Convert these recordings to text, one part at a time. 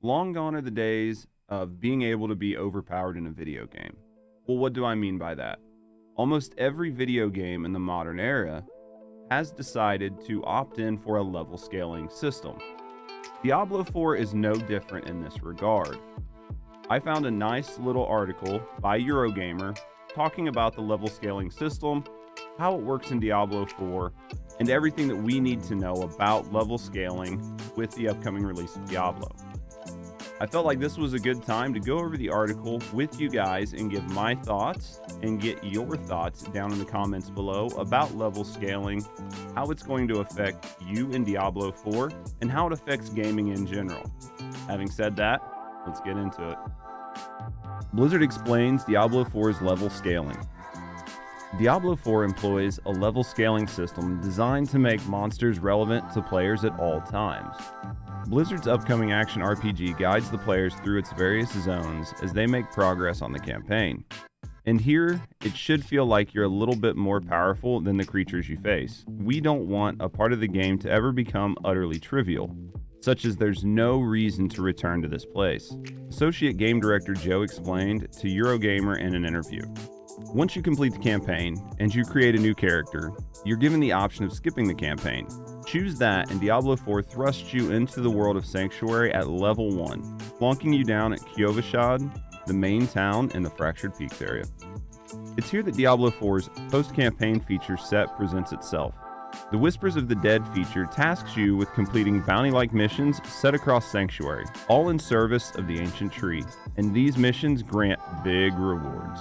Long gone are the days of being able to be overpowered in a video game. Well, what do I mean by that? Almost every video game in the modern era has decided to opt in for a level scaling system. Diablo 4 is no different in this regard. I found a nice little article by Eurogamer talking about the level scaling system, how it works in Diablo 4, and everything that we need to know about level scaling with the upcoming release of Diablo. I felt like this was a good time to go over the article with you guys and give my thoughts and get your thoughts down in the comments below about level scaling, how it's going to affect you in Diablo 4, and how it affects gaming in general. Having said that, let's get into it. Blizzard explains Diablo 4's level scaling. Diablo 4 employs a level scaling system designed to make monsters relevant to players at all times. Blizzard's upcoming action RPG guides the players through its various zones as they make progress on the campaign. And here, it should feel like you're a little bit more powerful than the creatures you face. We don't want a part of the game to ever become utterly trivial, such as there's no reason to return to this place. Associate Game Director Joe explained to Eurogamer in an interview. Once you complete the campaign and you create a new character, you're given the option of skipping the campaign. Choose that, and Diablo 4 thrusts you into the world of Sanctuary at level 1, plonking you down at Kyovashad, the main town in the Fractured Peaks area. It's here that Diablo 4's post-campaign feature set presents itself. The Whispers of the Dead feature tasks you with completing bounty-like missions set across Sanctuary, all in service of the Ancient Tree, and these missions grant big rewards.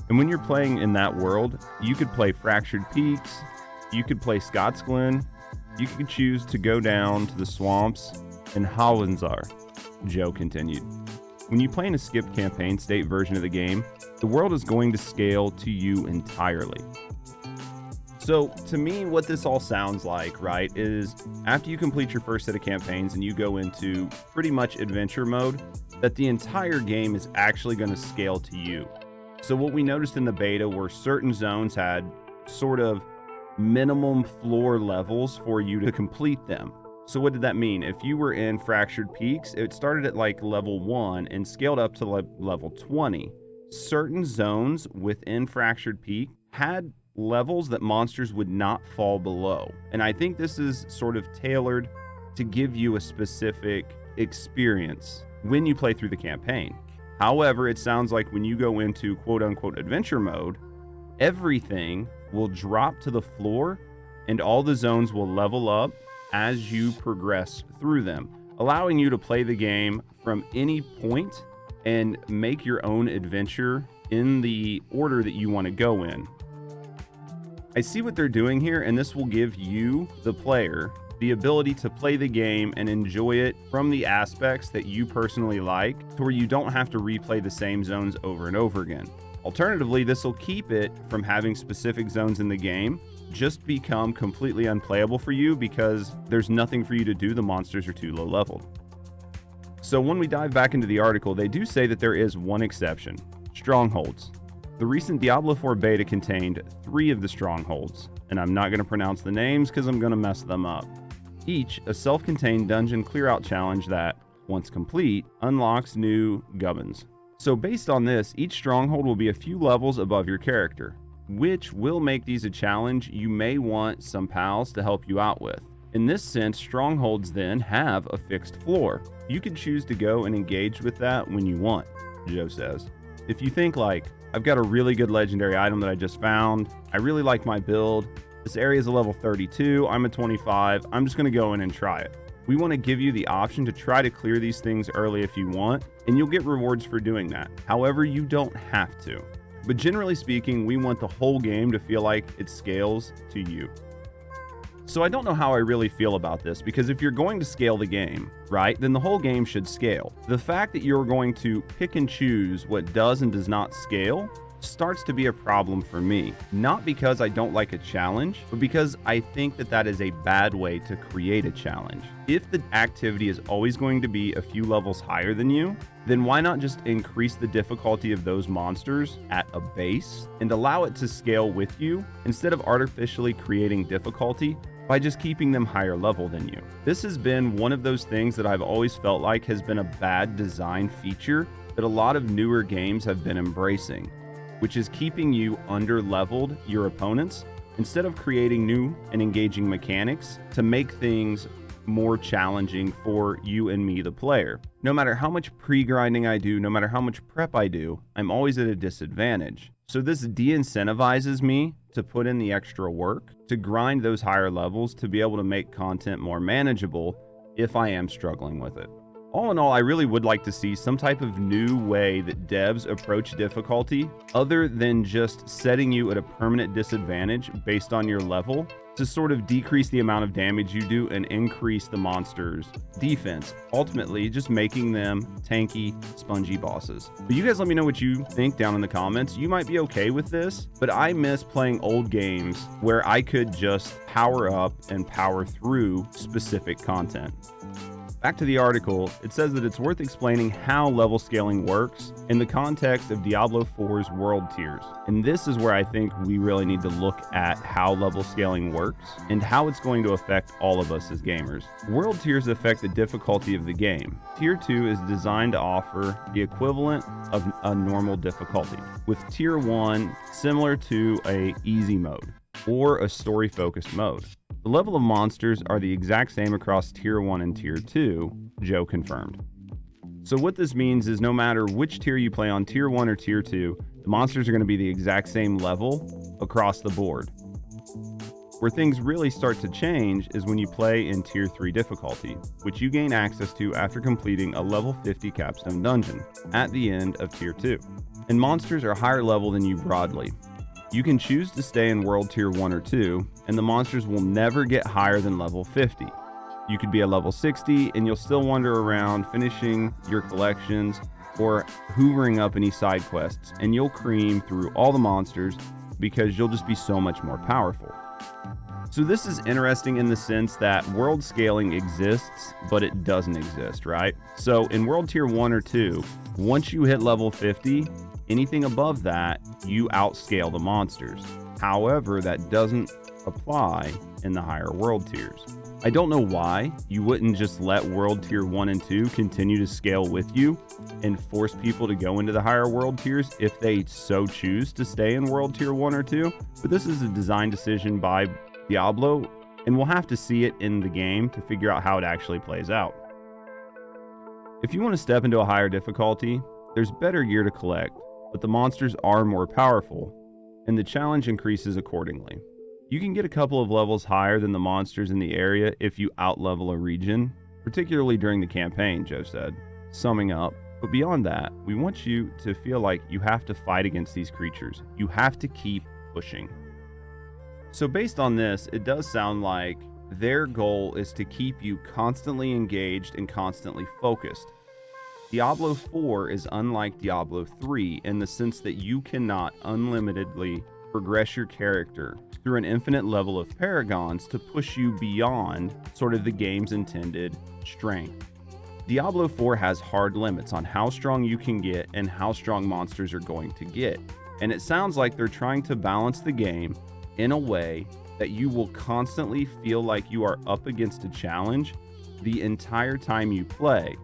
And when you're playing in that world, you could play Fractured Peaks, you could play Scots Glen, you could choose to go down to the swamps in Hawenzar, Joe continued. When you play in a skipped campaign state version of the game, the world is going to scale to you entirely. So to me, what this all sounds like, right, is after you complete your first set of campaigns and you go into pretty much adventure mode, that the entire game is actually going to scale to you. So what we noticed in the beta were certain zones had sort of minimum floor levels for you to complete them. So what did that mean? If you were in Fractured Peaks, it started at like level 1 and scaled up to level 20. Certain zones within Fractured Peak had levels that monsters would not fall below. And I think this is sort of tailored to give you a specific experience when you play through the campaign. However, it sounds like when you go into quote-unquote adventure mode, everything will drop to the floor and all the zones will level up as you progress through them, allowing you to play the game from any point and make your own adventure in the order that you want to go in. I see what they're doing here, and this will give you, the player, the ability to play the game and enjoy it from the aspects that you personally like, to where you don't have to replay the same zones over and over again. Alternatively, this will keep it from having specific zones in the game just become completely unplayable for you because there's nothing for you to do, the monsters are too low leveled. So when we dive back into the article, they do say that there is one exception: strongholds. The recent Diablo 4 beta contained 3 of the strongholds, and I'm not going to pronounce the names because I'm going to mess them up. Each a self-contained dungeon clear-out challenge that, once complete, unlocks new gubbins. So based on this, each stronghold will be a few levels above your character, which will make these a challenge you may want some pals to help you out with. In this sense, strongholds then have a fixed floor. You can choose to go and engage with that when you want, Joe says. If you think like, I've got a really good legendary item that I just found, I really like my build, this area is a level 32, I'm a 25, I'm just going to go in and try it. We want to give you the option to try to clear these things early if you want, and you'll get rewards for doing that. However, you don't have to. But generally speaking, we want the whole game to feel like it scales to you. So I don't know how I really feel about this, because if you're going to scale the game, right, then the whole game should scale. The fact that you're going to pick and choose what does and does not scale starts to be a problem for me. Not because I don't like a challenge, but because I think that that is a bad way to create a challenge. If the activity is always going to be a few levels higher than you, then why not just increase the difficulty of those monsters at a base and allow it to scale with you instead of artificially creating difficulty by just keeping them higher level than you. This has been one of those things that I've always felt like has been a bad design feature that a lot of newer games have been embracing, which is keeping you under-leveled your opponents instead of creating new and engaging mechanics to make things more challenging for you and me, the player. No matter how much pre-grinding I do, no matter how much prep I do, I'm always at a disadvantage. So this de-incentivizes me to put in the extra work, to grind those higher levels, to be able to make content more manageable if I am struggling with it. All in all, I really would like to see some type of new way that devs approach difficulty other than just setting you at a permanent disadvantage based on your level to sort of decrease the amount of damage you do and increase the monster's defense, ultimately just making them tanky, spongy bosses. But you guys let me know what you think down in the comments. You might be okay with this, but I miss playing old games where I could just power up and power through specific content. Back to the article, it says that it's worth explaining how level scaling works in the context of Diablo 4's world tiers. And this is where I think we really need to look at how level scaling works and how it's going to affect all of us as gamers. World tiers affect the difficulty of the game. Tier 2 is designed to offer the equivalent of a normal difficulty, with Tier 1 similar to a easy mode or a story-focused mode. The level of monsters are the exact same across Tier 1 and Tier 2, Joe confirmed. So what this means is no matter which tier you play on, Tier 1 or Tier 2, the monsters are going to be the exact same level across the board. Where things really start to change is when you play in Tier 3 difficulty, which you gain access to after completing a level 50 capstone dungeon at the end of Tier 2. And monsters are higher level than you broadly. You can choose to stay in World Tier 1 or 2, and the monsters will never get higher than level 50. You could be at level 60, and you'll still wander around finishing your collections or hoovering up any side quests, and you'll cream through all the monsters because you'll just be so much more powerful. So this is interesting in the sense that world scaling exists, but it doesn't exist, right? So in World Tier 1 or 2, once you hit level 50, anything above that, you outscale the monsters. However, that doesn't apply in the higher world tiers. I don't know why you wouldn't just let World Tier 1 and 2 continue to scale with you and force people to go into the higher world tiers if they so choose to stay in World Tier 1 or 2. But this is a design decision by Diablo, and we'll have to see it in the game to figure out how it actually plays out. If you want to step into a higher difficulty, there's better gear to collect, but the monsters are more powerful, and the challenge increases accordingly. You can get a couple of levels higher than the monsters in the area if you outlevel a region, particularly during the campaign, Joe said. Summing up, but beyond that, we want you to feel like you have to fight against these creatures. You have to keep pushing. So based on this, it does sound like their goal is to keep you constantly engaged and constantly focused. Diablo 4 is unlike Diablo 3 in the sense that you cannot unlimitedly progress your character through an infinite level of paragons to push you beyond sort of the game's intended strength. Diablo 4 has hard limits on how strong you can get and how strong monsters are going to get. And it sounds like they're trying to balance the game in a way that you will constantly feel like you are up against a challenge the entire time you play.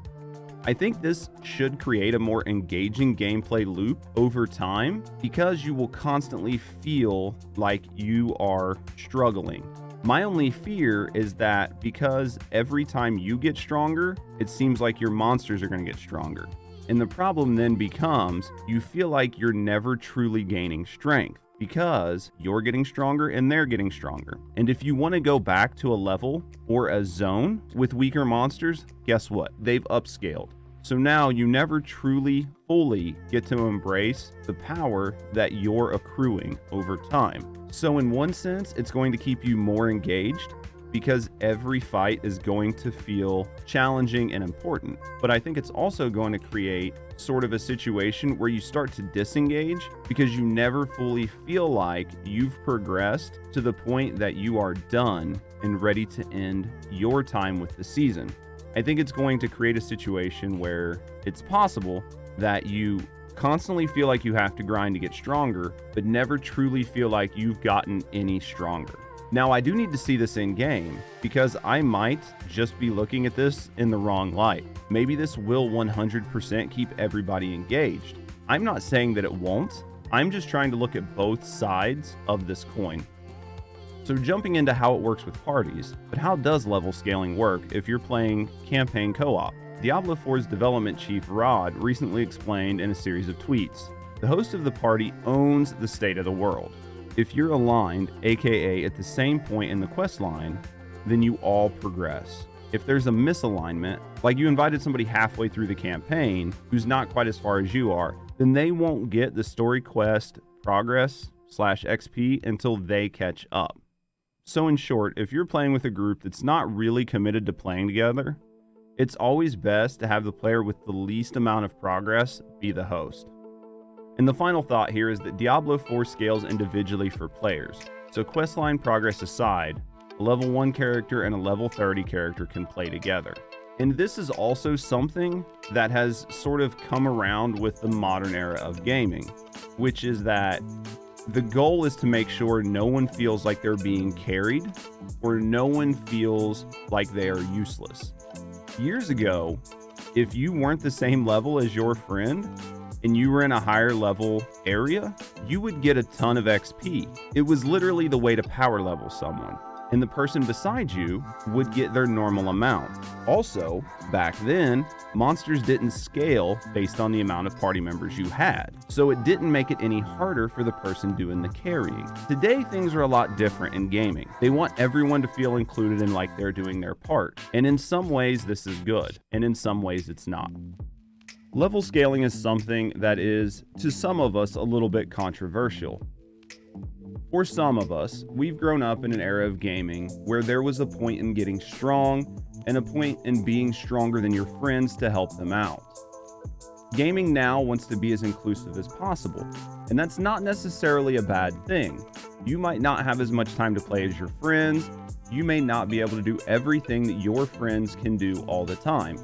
I think this should create a more engaging gameplay loop over time because you will constantly feel like you are struggling. My only fear is that because every time you get stronger, it seems like your monsters are going to get stronger. And the problem then becomes you feel like you're never truly gaining strength because you're getting stronger and they're getting stronger. And if you want to go back to a level or a zone with weaker monsters, guess what? They've upscaled. So now you never truly, fully get to embrace the power that you're accruing over time. So in one sense, it's going to keep you more engaged because every fight is going to feel challenging and important. But I think it's also going to create sort of a situation where you start to disengage because you never fully feel like you've progressed to the point that you are done and ready to end your time with the season. I think it's going to create a situation where it's possible that you constantly feel like you have to grind to get stronger, but never truly feel like you've gotten any stronger. Now, I do need to see this in game because I might just be looking at this in the wrong light. Maybe this will 100% keep everybody engaged. I'm not saying that it won't. I'm just trying to look at both sides of this coin. So jumping into how it works with parties, but how does level scaling work if you're playing campaign co-op? Diablo 4's development chief Rod recently explained in a series of tweets. The host of the party owns the state of the world. If you're aligned, aka at the same point in the quest line, then you all progress. If there's a misalignment, like you invited somebody halfway through the campaign who's not quite as far as you are, then they won't get the story quest progress/XP until they catch up. So in short, if you're playing with a group that's not really committed to playing together, it's always best to have the player with the least amount of progress be the host. And the final thought here is that Diablo 4 scales individually for players. So questline progress aside, a level 1 character and a level 30 character can play together. And this is also something that has sort of come around with the modern era of gaming, which is that the goal is to make sure no one feels like they're being carried or no one feels like they are useless. Years ago, if you weren't the same level as your friend and you were in a higher level area, you would get a ton of XP. It was literally the way to power level someone, and the person beside you would get their normal amount. Also, back then, monsters didn't scale based on the amount of party members you had, so it didn't make it any harder for the person doing the carrying. Today, things are a lot different in gaming. They want everyone to feel included and like they're doing their part, and in some ways this is good, and in some ways it's not. Level scaling is something that is, to some of us, a little bit controversial. For some of us, we've grown up in an era of gaming where there was a point in getting strong and a point in being stronger than your friends to help them out. Gaming now wants to be as inclusive as possible, and that's not necessarily a bad thing. You might not have as much time to play as your friends. You may not be able to do everything that your friends can do all the time.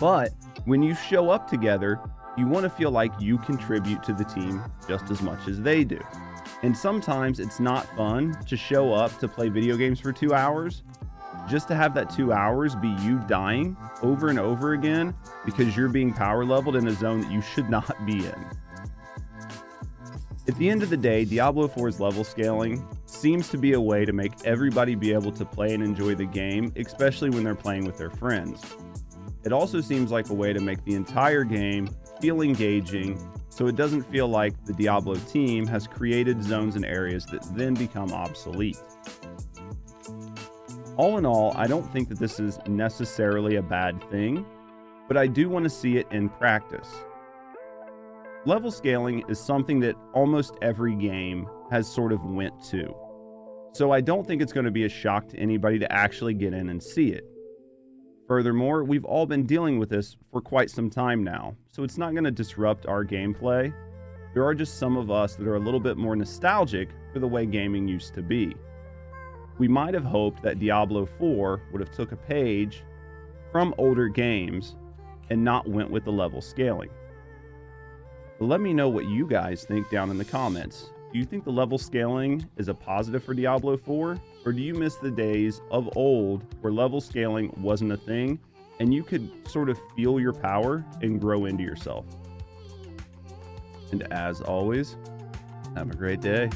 But when you show up together, you want to feel like you contribute to the team just as much as they do. And sometimes it's not fun to show up to play video games for 2 hours, just to have that 2 hours be you dying over and over again because you're being power leveled in a zone that you should not be in. At the end of the day, Diablo 4's level scaling seems to be a way to make everybody be able to play and enjoy the game, especially when they're playing with their friends. It also seems like a way to make the entire game feel engaging, so it doesn't feel like the Diablo team has created zones and areas that then become obsolete. All in all, I don't think that this is necessarily a bad thing, but I do want to see it in practice. Level scaling is something that almost every game has sort of went to, so I don't think it's going to be a shock to anybody to actually get in and see it. Furthermore, we've all been dealing with this for quite some time now, so it's not going to disrupt our gameplay. There are just some of us that are a little bit more nostalgic for the way gaming used to be. We might have hoped that Diablo 4 would have took a page from older games and not went with the level scaling. But let me know what you guys think down in the comments. Do you think the level scaling is a positive for Diablo 4? Or do you miss the days of old where level scaling wasn't a thing and you could sort of feel your power and grow into yourself? And as always, have a great day.